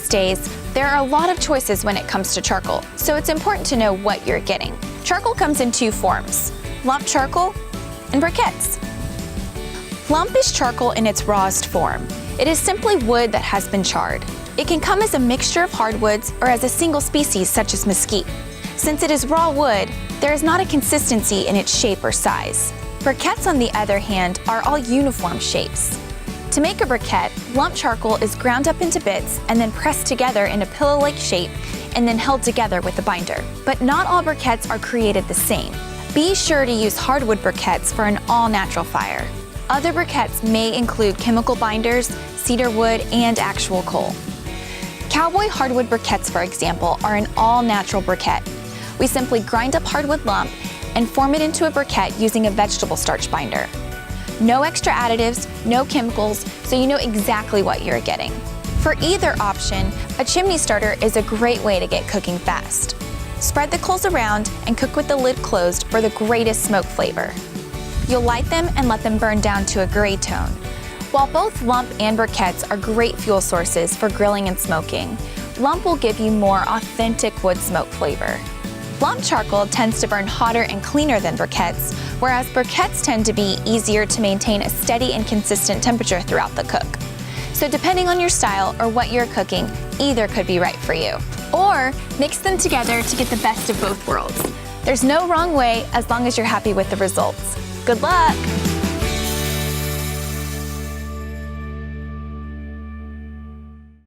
These days, there are a lot of choices when it comes to charcoal, so it's important to know what you're getting. Charcoal comes in two forms: lump charcoal and briquettes. Lump is charcoal in its rawest form. It is simply wood that has been charred. It can come as a mixture of hardwoods or as a single species such as mesquite. Since it is raw wood, there is not a consistency in its shape or size. Briquettes, on the other hand, are all uniform shapes. To make a briquette, lump charcoal is ground up into bits and then pressed together in a pillow-like shape and then held together with a binder. But not all briquettes are created the same. Be sure to use hardwood briquettes for an all-natural fire. Other briquettes may include chemical binders, cedar wood, and actual coal. Cowboy hardwood briquettes, for example, are an all-natural briquette. We simply grind up hardwood lump and form it into a briquette using a vegetable starch binder. No extra additives, no chemicals, so you know exactly what you're getting. For either option, a chimney starter is a great way to get cooking fast. Spread the coals around and cook with the lid closed for the greatest smoke flavor. You'll light them and let them burn down to a gray tone. While both lump and briquettes are great fuel sources for grilling and smoking, lump will give you more authentic wood smoke flavor. Lump charcoal tends to burn hotter and cleaner than briquettes, whereas briquettes tend to be easier to maintain a steady and consistent temperature throughout the cook. So depending on your style or what you're cooking, either could be right for you. Or mix them together to get the best of both worlds. There's no wrong way as long as you're happy with the results. Good luck!